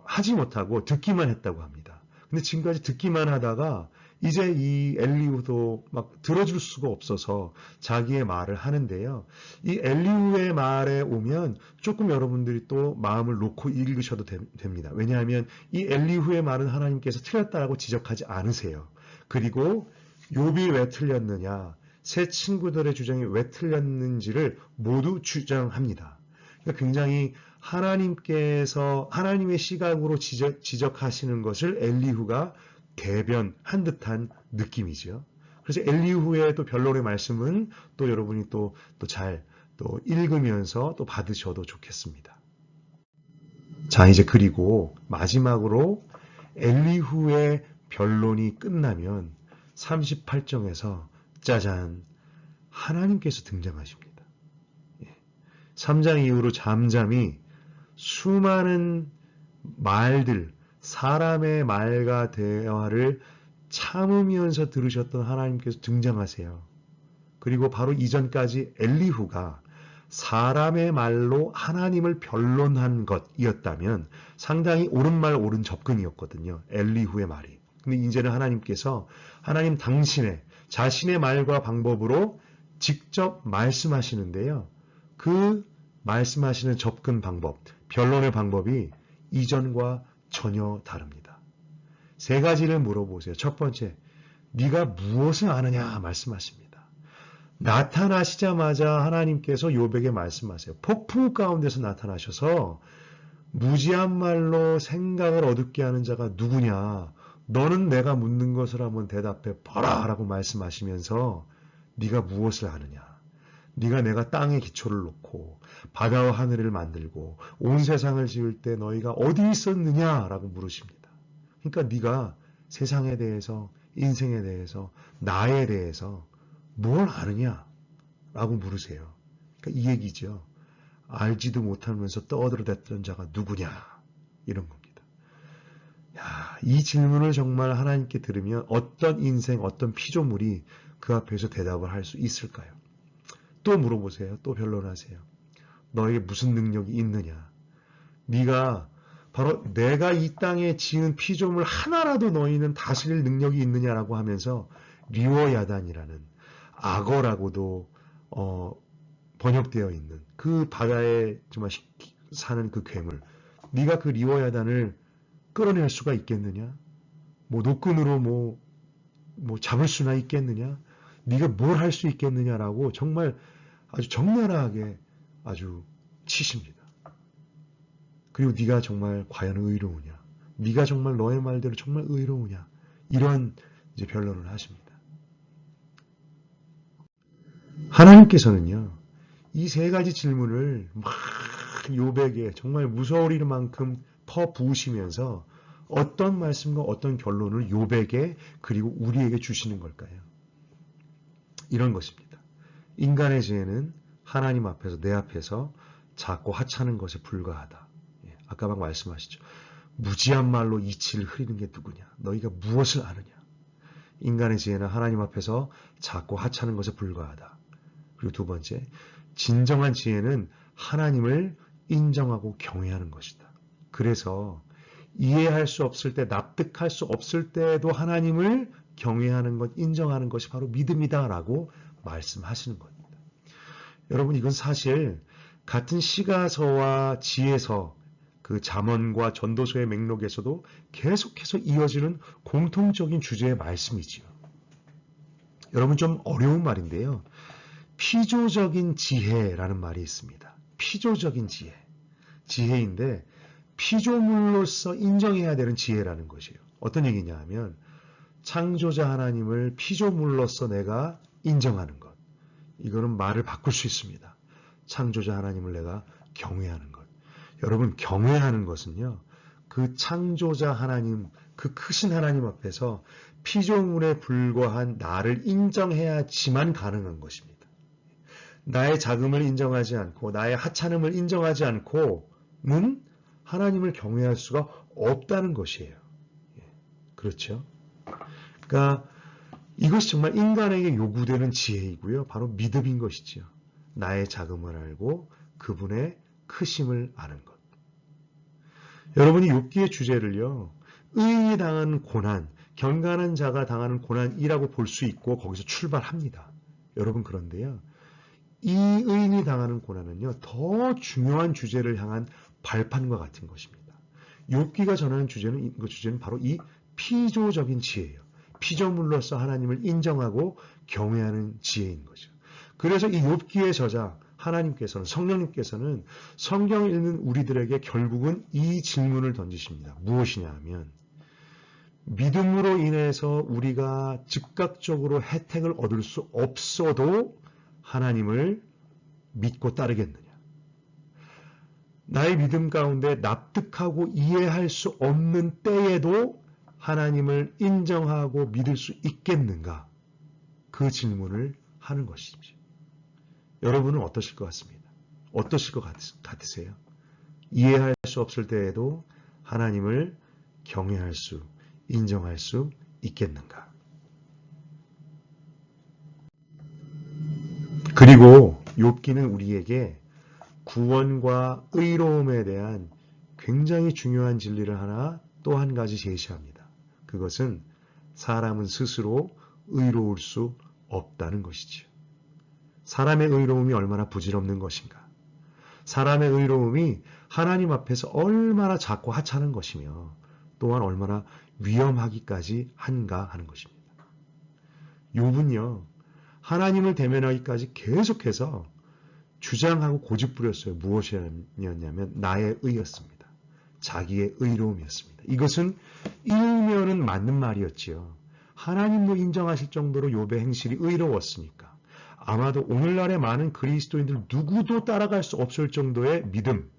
A: 하지 못하고 듣기만 했다고 합니다. 근데 지금까지 듣기만 하다가 이제 이 엘리후도 막 들어줄 수가 없어서 자기의 말을 하는데요. 이 엘리후의 말에 오면 조금 여러분들이 또 마음을 놓고 읽으셔도 됩니다. 왜냐하면 이 엘리후의 말은 하나님께서 틀렸다라고 지적하지 않으세요. 그리고 욥이 왜 틀렸느냐, 세 친구들의 주장이 왜 틀렸는지를 모두 주장합니다. 그러니까 굉장히 하나님께서 하나님의 시각으로 지적하시는 것을 엘리후가 대변한 듯한 느낌이죠. 그래서 엘리후의 또 변론의 말씀은 또 여러분이 또 잘 또 읽으면서 또 받으셔도 좋겠습니다. 자, 이제 그리고 마지막으로 엘리후의 변론이 끝나면 38장에서 짜잔, 하나님께서 등장하십니다. 3장 이후로 잠잠히 수많은 말들, 사람의 말과 대화를 참으면서 들으셨던 하나님께서 등장하세요. 그리고 바로 이전까지 엘리후가 사람의 말로 하나님을 변론한 것이었다면 상당히 옳은 말 옳은 접근이었거든요. 엘리후의 말이. 근데 이제는 하나님께서 하나님 당신의 자신의 말과 방법으로 직접 말씀하시는데요. 그 말씀하시는 접근 방법, 변론의 방법이 이전과 전혀 다릅니다. 세 가지를 물어보세요. 첫 번째, 네가 무엇을 아느냐 말씀하십니다. 나타나시자마자 하나님께서 욥에게 말씀하세요. 폭풍 가운데서 나타나셔서 무지한 말로 생각을 어둡게 하는 자가 누구냐? 너는 내가 묻는 것을 한번 대답해 봐라 라고 말씀하시면서 네가 무엇을 아느냐? 네가 내가 땅에 기초를 놓고 바다와 하늘을 만들고 온 세상을 지을 때 너희가 어디 있었느냐라고 물으십니다. 그러니까 네가 세상에 대해서, 인생에 대해서, 나에 대해서 뭘 아느냐라고 물으세요. 그러니까 이 얘기죠. 알지도 못하면서 떠들어댔던 자가 누구냐 이런 겁니다. 야, 이 질문을 정말 하나님께 들으면 어떤 인생, 어떤 피조물이 그 앞에서 대답을 할 수 있을까요? 또 물어보세요. 또 변론하세요. 너에게 무슨 능력이 있느냐? 네가 바로 내가 이 땅에 지은 피조물 하나라도 너희는 다스릴 능력이 있느냐라고 하면서 리워야단이라는 악어라고도 번역되어 있는 그 바다에 정말 사는 그 괴물. 네가 그 리워야단을 끌어낼 수가 있겠느냐? 뭐 노끈으로 뭐 잡을 수나 있겠느냐? 네가 뭘 할 수 있겠느냐라고 정말 아주 적나라하게 아주 치십니다. 그리고 네가 정말 과연 의로우냐? 네가 정말 너의 말대로 정말 의로우냐? 이런 이제 변론을 하십니다. 하나님께서는요, 이 세 가지 질문을 막 욥에게 정말 무서울 만큼 퍼부으시면서 어떤 말씀과 어떤 결론을 욥에게 그리고 우리에게 주시는 걸까요? 이런 것입니다. 인간의 죄는 하나님 앞에서 내 앞에서 작고 하찮은 것에 불과하다. 아까 막 말씀하시죠. 무지한 말로 이치를 흐리는 게 누구냐? 너희가 무엇을 아느냐? 인간의 지혜는 하나님 앞에서 작고 하찮은 것에 불과하다. 그리고 두 번째, 진정한 지혜는 하나님을 인정하고 경외하는 것이다. 그래서 이해할 수 없을 때, 납득할 수 없을 때도 하나님을 경외하는 것, 인정하는 것이 바로 믿음이다라고 말씀하시는 겁니다. 여러분, 이건 사실 같은 시가서와 지혜서, 그 잠언과 전도서의 맥락에서도 계속해서 이어지는 공통적인 주제의 말씀이지요. 여러분, 좀 어려운 말인데요. 피조적인 지혜라는 말이 있습니다. 피조적인 지혜. 지혜인데 피조물로서 인정해야 되는 지혜라는 것이에요. 어떤 얘기냐 하면 창조자 하나님을 피조물로서 내가 인정하는 것. 이거는 말을 바꿀 수 있습니다. 창조자 하나님을 내가 경외하는 것. 여러분, 경외하는 것은요, 그 창조자 하나님, 그 크신 하나님 앞에서 피조물에 불과한 나를 인정해야지만 가능한 것입니다. 나의 작음을 인정하지 않고 나의 하찮음을 인정하지 않고는 하나님을 경외할 수가 없다는 것이에요. 그렇죠? 그러니까 이것이 정말 인간에게 요구되는 지혜이고요. 바로 믿음인 것이죠. 나의 작음을 알고 그분의 크심을 아는 것. 여러분이 욥기의 주제를요. 의인이 당한 고난, 경건한 자가 당하는 고난이라고 볼 수 있고 거기서 출발합니다. 여러분 그런데요. 이 의인이 당하는 고난은요. 더 중요한 주제를 향한 발판과 같은 것입니다. 욥기가 전하는 주제는 바로 이 피조적인 지혜예요. 피조물로서 하나님을 인정하고 경외하는 지혜인 거죠. 그래서 이 욥기의 저자 하나님께서는 성령님께서는 성경을 읽는 우리들에게 결국은 이 질문을 던지십니다. 무엇이냐 하면 믿음으로 인해서 우리가 즉각적으로 혜택을 얻을 수 없어도 하나님을 믿고 따르겠느냐? 나의 믿음 가운데 납득하고 이해할 수 없는 때에도 하나님을 인정하고 믿을 수 있겠는가? 그 질문을 하는 것이죠. 여러분은 어떠실 것 같습니다? 어떠실 것 같으세요? 이해할 수 없을 때에도 하나님을 경외할 수, 인정할 수 있겠는가? 그리고 욥기는 우리에게 구원과 의로움에 대한 굉장히 중요한 진리를 하나 또 한 가지 제시합니다. 그것은 사람은 스스로 의로울 수 없다는 것이지요. 사람의 의로움이 얼마나 부질없는 것인가. 사람의 의로움이 하나님 앞에서 얼마나 작고 하찮은 것이며 또한 얼마나 위험하기까지 한가 하는 것입니다. 욥은요. 하나님을 대면하기까지 계속해서 주장하고 고집부렸어요. 무엇이었냐면 나의 의였습니다. 자기의 의로움이었습니다. 이것은 일면은 맞는 말이었지요. 하나님도 인정하실 정도로 욥의 행실이 의로웠으니까. 아마도 오늘날의 많은 그리스도인들 누구도 따라갈 수 없을 정도의 믿음,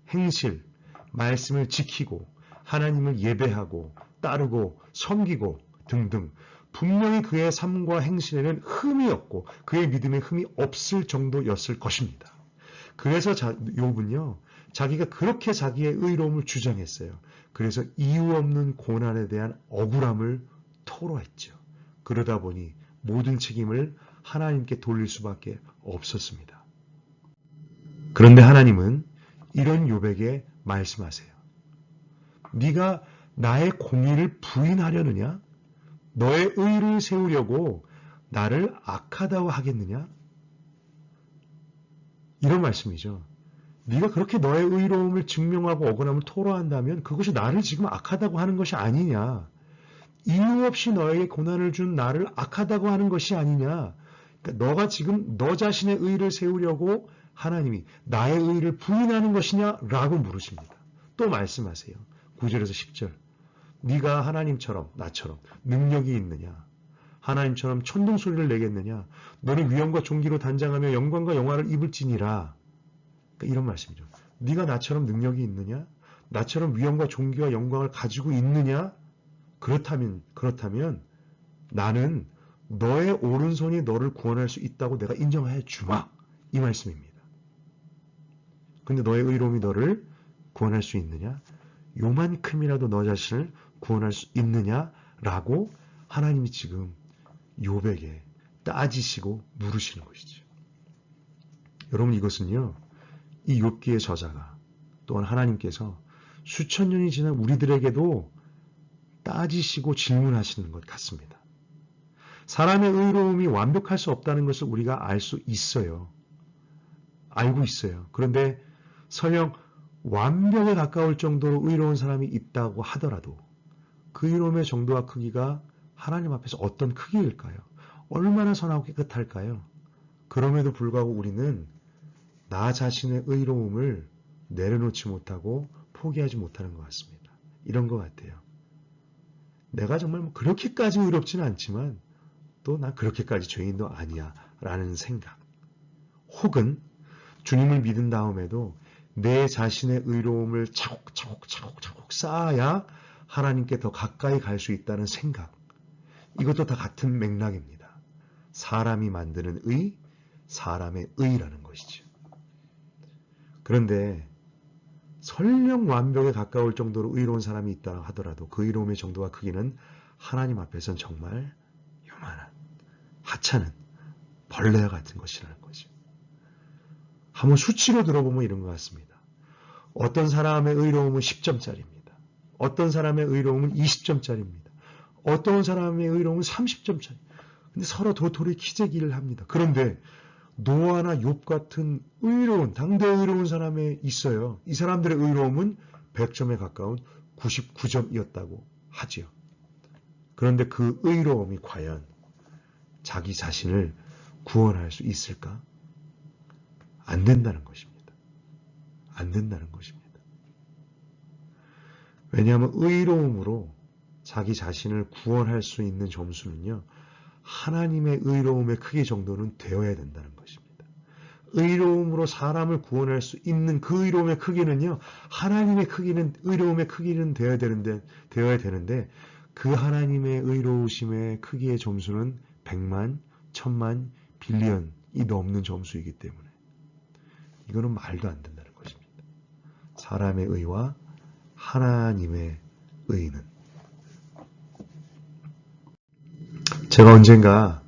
A: 행실, 말씀을 지키고 하나님을 예배하고 따르고 섬기고 등등 분명히 그의 삶과 행실에는 흠이 없고 그의 믿음에 흠이 없을 정도였을 것입니다. 그래서 욥은요. 자기가 그렇게 자기의 의로움을 주장했어요. 그래서 이유 없는 고난에 대한 억울함을 토로했죠. 그러다 보니 모든 책임을 하나님께 돌릴 수밖에 없었습니다. 그런데 하나님은 이런 욥에게 말씀하세요. 네가 나의 공의를 부인하려느냐? 너의 의를 세우려고 나를 악하다고 하겠느냐? 이런 말씀이죠. 네가 그렇게 너의 의로움을 증명하고 억울함을 토로한다면 그것이 나를 지금 악하다고 하는 것이 아니냐? 이유 없이 너에게 고난을 준 나를 악하다고 하는 것이 아니냐? 그러니까 너가 지금 너 자신의 의를 세우려고 하나님이 나의 의를 부인하는 것이냐? 라고 물으십니다. 또 말씀하세요. 9절에서 10절. 네가 하나님처럼 나처럼 능력이 있느냐? 하나님처럼 천둥소리를 내겠느냐? 너는 위엄과 존귀로 단장하며 영광과 영화를 입을지니라. 그러니까 이런 말씀이죠. 네가 나처럼 능력이 있느냐? 나처럼 위엄과 존귀와 영광을 가지고 있느냐? 그렇다면 나는 너의 오른손이 너를 구원할 수 있다고 내가 인정해 주마. 이 말씀입니다. 근데 너의 의로움이 너를 구원할 수 있느냐? 요만큼이라도 너 자신을 구원할 수 있느냐라고 하나님이 지금 욥에게 따지시고 물으시는 것이죠. 여러분 이것은요. 이 욥기의 저자가 또한 하나님께서 수천 년이 지난 우리들에게도 따지시고 질문하시는 것 같습니다. 사람의 의로움이 완벽할 수 없다는 것을 우리가 알 수 있어요. 알고 있어요. 그런데 설령 완벽에 가까울 정도로 의로운 사람이 있다고 하더라도 그 의로움의 정도와 크기가 하나님 앞에서 어떤 크기일까요? 얼마나 선하고 깨끗할까요? 그럼에도 불구하고 우리는 나 자신의 의로움을 내려놓지 못하고 포기하지 못하는 것 같습니다. 이런 것 같아요. 내가 정말 그렇게까지 의롭지는 않지만 또 난 그렇게까지 죄인도 아니야 라는 생각. 혹은 주님을 믿은 다음에도 내 자신의 의로움을 차곡차곡 쌓아야 하나님께 더 가까이 갈 수 있다는 생각. 이것도 다 같은 맥락입니다. 사람이 만드는 의, 사람의 의라는 것이죠. 그런데 설령 완벽에 가까울 정도로 의로운 사람이 있다 하더라도 그 의로움의 정도와 크기는 하나님 앞에서는 정말 요만한, 하찮은 벌레와 같은 것이라는 거죠. 한번 수치로 들어보면 이런 것 같습니다. 어떤 사람의 의로움은 10점짜리입니다. 어떤 사람의 의로움은 20점짜리입니다. 어떤 사람의 의로움은 30점 차이. 근데 서로 도토리 키재기를 합니다. 그런데 노아나 욥 같은 의로운, 당대 의로운 사람이 있어요. 이 사람들의 의로움은 100점에 가까운 99점이었다고 하지요. 그런데 그 의로움이 과연 자기 자신을 구원할 수 있을까? 안 된다는 것입니다. 안 된다는 것입니다. 왜냐하면 의로움으로 자기 자신을 구원할 수 있는 점수는요, 하나님의 의로움의 크기 정도는 되어야 된다는 것입니다. 의로움으로 사람을 구원할 수 있는 그 의로움의 크기는요, 하나님의 크기는, 의로움의 크기는 되어야 되는데, 그 하나님의 의로우심의 크기의 점수는 100만, 1000만, 빌리언이 넘는 점수이기 때문에 이거는 말도 안 된다는 것입니다. 사람의 의와 하나님의 의는. 제가 언젠가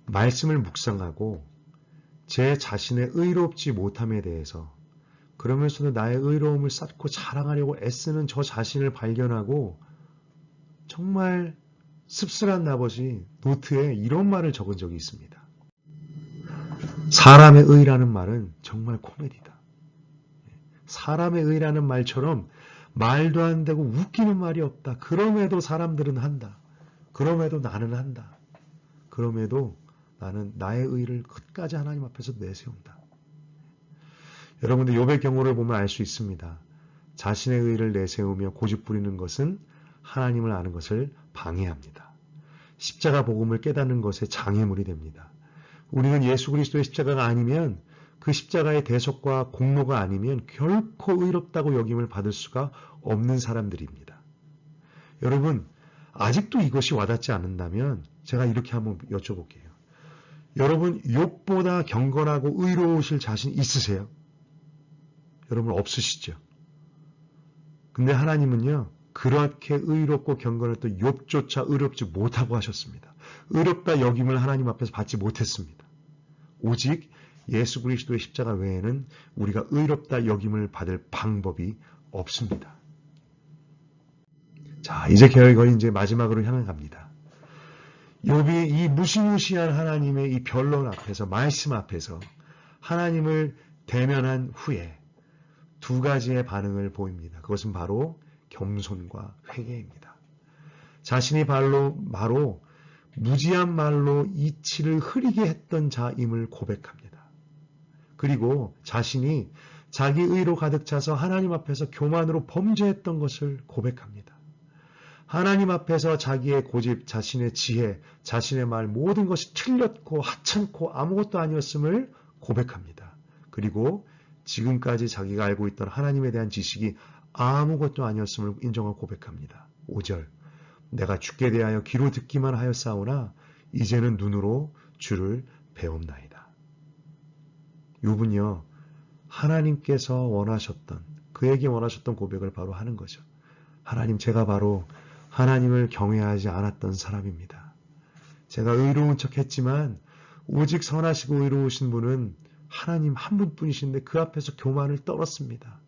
A: 말씀을 묵상하고 제 자신의 의롭지 못함에 대해서, 그러면서도 나의 의로움을 쌓고 자랑하려고 애쓰는 저 자신을 발견하고 정말 씁쓸한 나머지 노트에 이런 말을 적은 적이 있습니다. 사람의 의라는 말은 정말 코미디다. 사람의 의라는 말처럼 말도 안 되고 웃기는 말이 없다. 그럼에도 사람들은 한다. 그럼에도 나는 한다. 그럼에도 나는 나의 의를 끝까지 하나님 앞에서 내세운다. 여러분들 욥의 경우를 보면 알 수 있습니다. 자신의 의를 내세우며 고집부리는 것은 하나님을 아는 것을 방해합니다. 십자가 복음을 깨닫는 것에 장애물이 됩니다. 우리는 예수 그리스도의 십자가가 아니면, 그 십자가의 대속과 공로가 아니면 결코 의롭다고 여김을 받을 수가 없는 사람들입니다. 여러분, 아직도 이것이 와닿지 않는다면 제가 이렇게 한번 여쭤볼게요. 여러분, 욥보다 경건하고 의로우실 자신 있으세요? 여러분 없으시죠? 근데 하나님은요, 그렇게 의롭고 경건했던 욥조차 의롭지 못하고 하셨습니다. 의롭다 여김을 하나님 앞에서 받지 못했습니다. 오직 예수 그리스도의 십자가 외에는 우리가 의롭다 여김을 받을 방법이 없습니다. 자, 이제 거의 이제 마지막으로 향해 갑니다. 욥이 이 무시무시한 하나님의 이 변론 앞에서, 말씀 앞에서 하나님을 대면한 후에 두 가지의 반응을 보입니다. 그것은 바로 겸손과 회개입니다. 자신이 바로 무지한 말로 이치를 흐리게 했던 자임을 고백합니다. 그리고 자신이 자기 의로 가득 차서 하나님 앞에서 교만으로 범죄했던 것을 고백합니다. 하나님 앞에서 자기의 고집, 자신의 지혜, 자신의 말 모든 것이 틀렸고 하찮고 아무것도 아니었음을 고백합니다. 그리고 지금까지 자기가 알고 있던 하나님에 대한 지식이 아무것도 아니었음을 인정하고 고백합니다. 5절, 내가 주께 대하여 귀로 듣기만 하였사오나 이제는 눈으로 주를 배움나이다. 욥은요, 하나님께서 원하셨던, 그에게 원하셨던 고백을 바로 하는 거죠. 하나님, 제가 바로 하나님을 경외하지 않았던 사람입니다. 제가 의로운 척 했지만 오직 선하시고 의로우신 분은 하나님 한 분뿐이신데 그 앞에서 교만을 떨었습니다.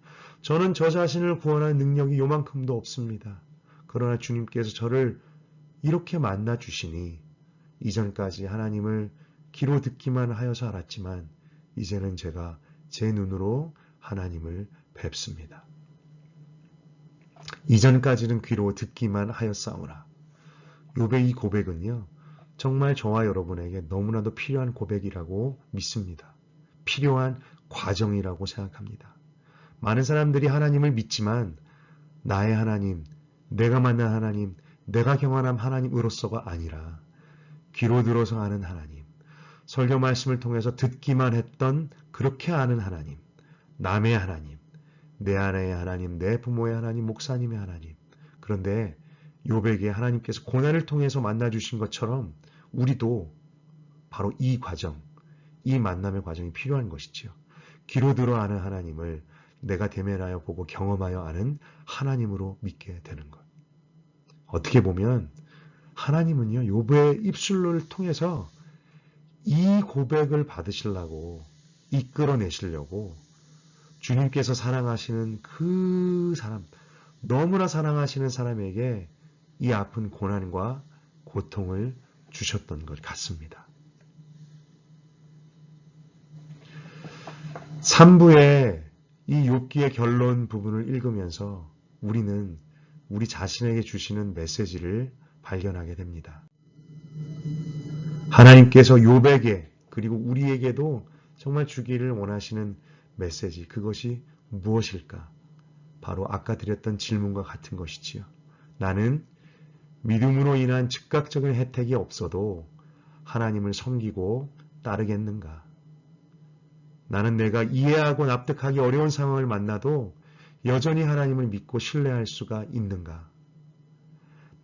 A: 저는 저 자신을 구원할 능력이 요만큼도 없습니다. 그러나 주님께서 저를 이렇게 만나 주시니 이전까지 하나님을 귀로 듣기만 하여서 알았지만 이제는 제가 제 눈으로 하나님을 뵙습니다. 이전까지는 귀로 듣기만 하였사오나. 욥의 이 고백은요, 정말 저와 여러분에게 너무나도 필요한 고백이라고 믿습니다. 필요한 과정이라고 생각합니다. 많은 사람들이 하나님을 믿지만 나의 하나님, 내가 만난 하나님, 내가 경험한 하나님으로서가 아니라 귀로 들어서 아는 하나님, 설교 말씀을 통해서 듣기만 했던 그렇게 아는 하나님, 남의 하나님, 내 아내의 하나님, 내 부모의 하나님, 목사님의 하나님. 그런데 욥에게 하나님께서 고난을 통해서 만나주신 것처럼 우리도 바로 이 과정, 이 만남의 과정이 필요한 것이지요. 귀로 들어 아는 하나님을 내가 대면하여 보고 경험하여 아는 하나님으로 믿게 되는 것. 어떻게 보면 하나님은요, 욥의 입술을 통해서 이 고백을 받으시려고, 이끌어내시려고 주님께서 사랑하시는 그 사람, 너무나 사랑하시는 사람에게 이 아픈 고난과 고통을 주셨던 것 같습니다. 3부의 이 욥기의 결론 부분을 읽으면서 우리는 우리 자신에게 주시는 메시지를 발견하게 됩니다. 하나님께서 욥에게 그리고 우리에게도 정말 주기를 원하시는 메시지, 그것이 무엇일까? 바로 아까 드렸던 질문과 같은 것이지요. 나는 믿음으로 인한 즉각적인 혜택이 없어도 하나님을 섬기고 따르겠는가? 나는 내가 이해하고 납득하기 어려운 상황을 만나도 여전히 하나님을 믿고 신뢰할 수가 있는가?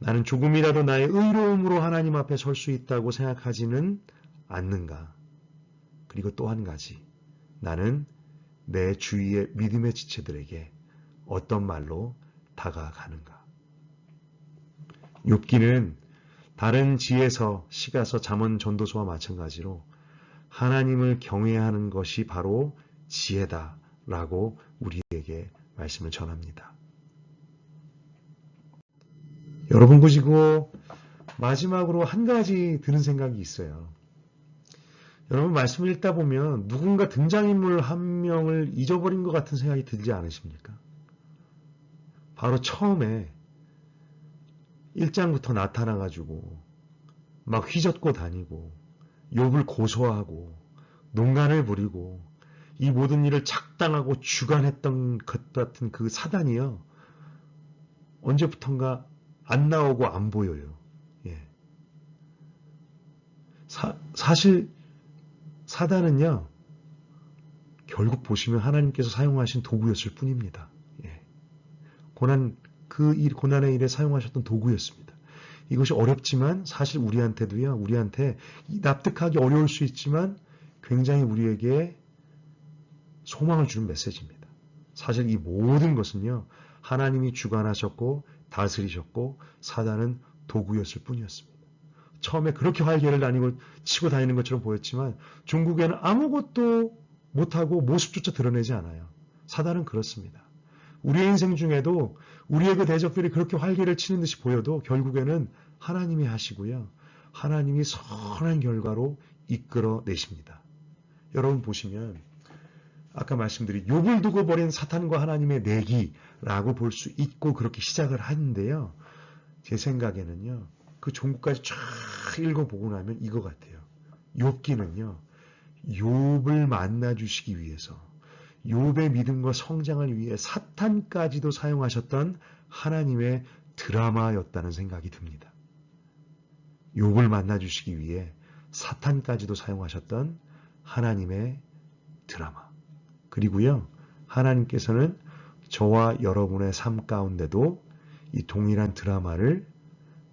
A: 나는 조금이라도 나의 의로움으로 하나님 앞에 설 수 있다고 생각하지는 않는가? 그리고 또 한 가지, 나는 내 주위의 믿음의 지체들에게 어떤 말로 다가가는가? 욥기는 다른 지혜서, 시가서, 잠언, 전도서와 마찬가지로 하나님을 경외하는 것이 바로 지혜다라고 우리에게 말씀을 전합니다. 여러분 보시고 마지막으로 한 가지 드는 생각이 있어요. 여러분 말씀을 읽다 보면 누군가 등장인물 한 명을 잊어버린 것 같은 생각이 들지 않으십니까? 바로 처음에 1장부터 나타나가지고 막 휘젓고 다니고 욥을 고소하고 농간을 부리고 이 모든 일을 착당하고 주관했던 것 같은 그 사단이요. 언제부턴가 안 나오고 안 보여요. 예. 사실 사단은요. 결국 보시면 하나님께서 사용하신 도구였을 뿐입니다. 예. 고난의 일에 사용하셨던 도구였습니다. 이것이 어렵지만 사실 우리한테 납득하기 어려울 수 있지만 굉장히 우리에게 소망을 주는 메시지입니다. 사실 이 모든 것은요. 하나님이 주관하셨고 다스리셨고 사단은 도구였을 뿐이었습니다. 처음에 그렇게 활개를 치고 다니는 것처럼 보였지만 종국에는 아무것도 못하고 모습조차 드러내지 않아요. 사단은 그렇습니다. 우리의 인생 중에도 우리의 그 대적들이 그렇게 활개를 치는 듯이 보여도 결국에는 하나님이 하시고요. 하나님이 선한 결과로 이끌어내십니다. 여러분 보시면 아까 말씀드린 욥을 두고 벌인 사탄과 하나님의 내기라고 볼 수 있고 그렇게 시작을 하는데요. 제 생각에는요. 그 종국까지 쫙 읽어보고 나면 이거 같아요. 욥기는요. 욥을 만나주시기 위해서 욥의 믿음과 성장을 위해 사탄까지도 사용하셨던 하나님의 드라마였다는 생각이 듭니다. 욥을 만나주시기 위해 사탄까지도 사용하셨던 하나님의 드라마. 그리고요. 하나님께서는 저와 여러분의 삶 가운데도 이 동일한 드라마를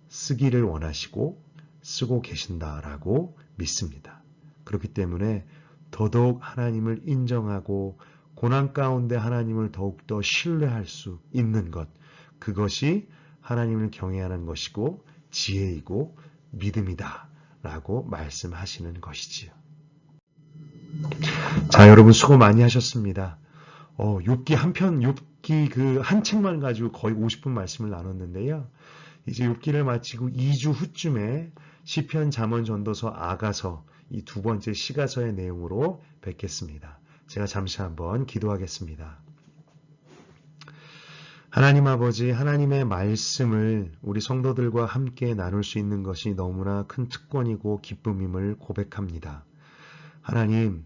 A: 쓰기를 원하시고 쓰고 계신다라고 믿습니다. 그렇기 때문에 더더욱 하나님을 인정하고 고난 가운데 하나님을 더욱더 신뢰할 수 있는 것, 그것이 하나님을 경외하는 것이고 지혜이고 믿음이다라고 말씀하시는 것이지요. 자, 여러분 수고 많이 하셨습니다. 욥기 그 한 책만 가지고 거의 50분 말씀을 나눴는데요. 이제 욥기를 마치고 2주 후쯤에 시편, 잠언, 전도서, 아가서 이 두 번째 시가서의 내용으로 뵙겠습니다. 제가 잠시 한번 기도하겠습니다. 하나님 아버지, 하나님의 말씀을 우리 성도들과 함께 나눌 수 있는 것이 너무나 큰 특권이고 기쁨임을 고백합니다. 하나님,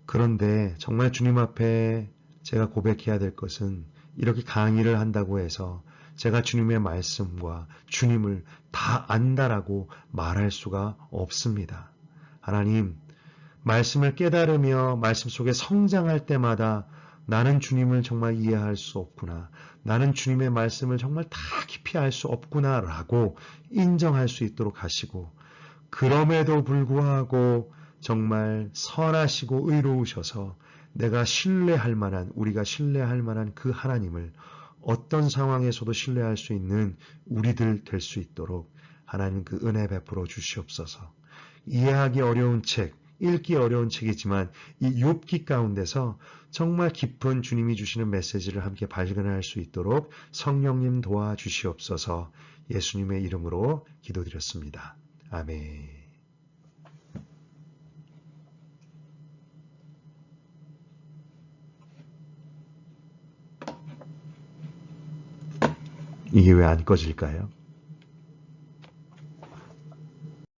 A: 그런데 정말 주님 앞에 제가 고백해야 될 것은 이렇게 강의를 한다고 해서 제가 주님의 말씀과 주님을 다 안다라고 말할 수가 없습니다. 하나님, 말씀을 깨달으며 말씀 속에 성장할 때마다 나는 주님을 정말 이해할 수 없구나. 나는 주님의 말씀을 정말 다 깊이 알 수 없구나라고 인정할 수 있도록 하시고, 그럼에도 불구하고 정말 선하시고 의로우셔서 우리가 신뢰할 만한 그 하나님을 어떤 상황에서도 신뢰할 수 있는 우리들 될 수 있도록 하나님 그 은혜 베풀어 주시옵소서. 이해하기 어려운 책, 읽기 어려운 책이지만 이 욥기 가운데서 정말 깊은 주님이 주시는 메시지를 함께 발견할 수 있도록 성령님 도와주시옵소서. 예수님의 이름으로 기도드렸습니다. 아멘. 이게 왜 안 꺼질까요?